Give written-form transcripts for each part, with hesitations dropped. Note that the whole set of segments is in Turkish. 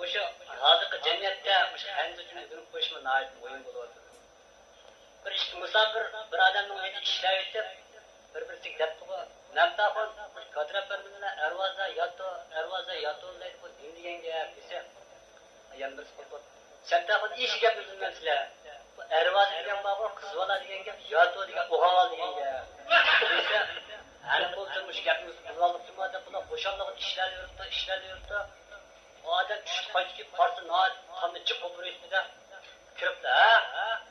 o'sha hozirgi jamiyatda o'sha hanz uchun o'rganib qo'yishmi nihoyat o'yin bo'lyapti. Bir ish musofir bir odamning uyida ishlab o'tib bir-birisiga deb qo'yib, "Namtaxon kodraplar bilan arvoza yato deydi bu degan gap" desa, yan bir qo'yib, "Sen taxon ish gap bilmaysizlar. Bu arvoza degan bor, qiz bola degan gap, yato degan o'g'al degan gap" desa, "Hali bo'lsa shu gapni bilolib turmadi, bular qo'shonliq ishlar yuribdi. Odam tushib qaytib qarsa noat qonni chiqib turibdi-da. Kiribdi,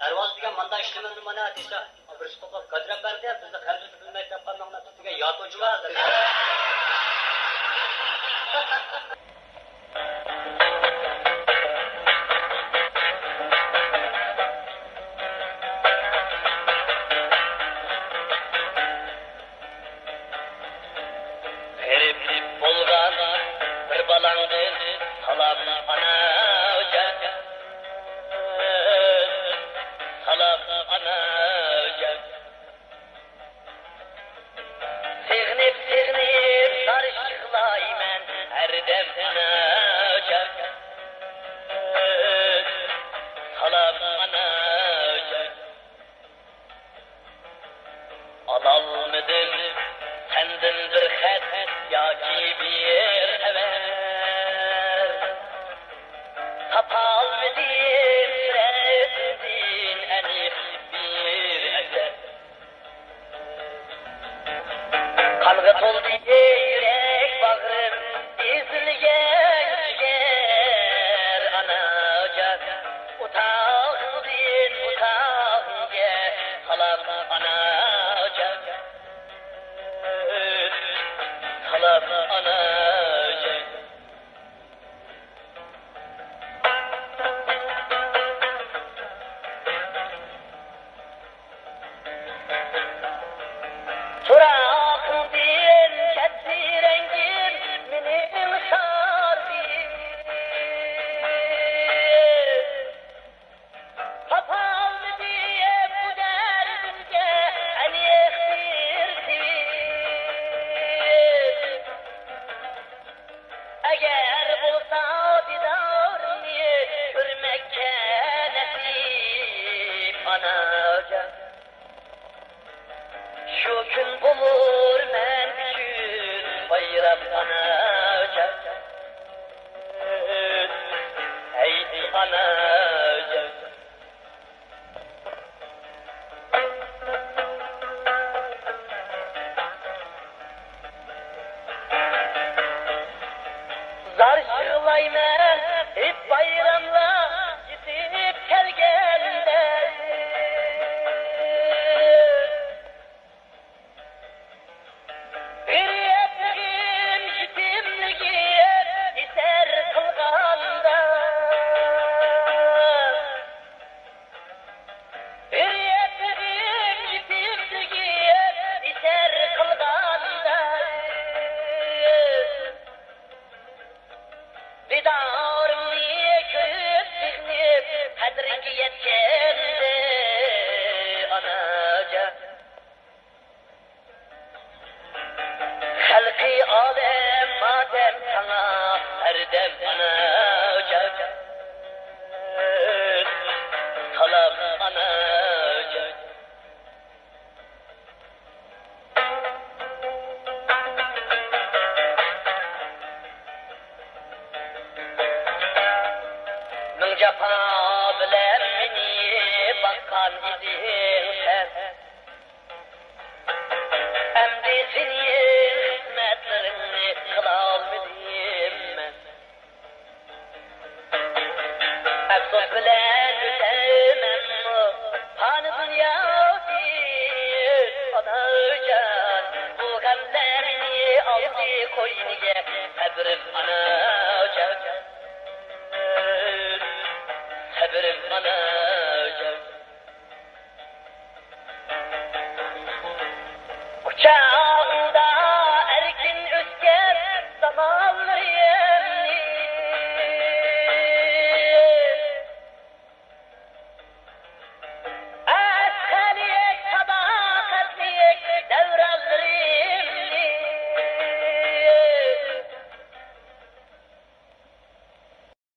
arvoz degan manda ishlamadi mana desa, birisi qo'pab qadrab berdi, bizni qalbimiz bilmaydi deb qolmoqlar bizga yotuvchilar. Herif bo'lgan bir balangni salam ana Sig'nib sarışıqlayman her demsine salam ana alalmıdın senden bir xat yoki bir xabar tapalmıdın süresizdin anik bir eser kanga toldu yürek bağrım ezilgen ciğer anacan utağın salam anacan salam anacan Şu gün bulur men üçün bayram anacan Eydi anacan Zar şığlayman hep bayramla gidip kelgende Halkı alem madem sana erdem anacan salam anacan Ming jafa bilen meni bakkan idin sen Emdi seni hizmetlerini kılalmadım ben Efsos bilen ötemem Hani dünya değil anacan Bu gamlerini aldı koyniye Sabrim anacan Sabrim anacan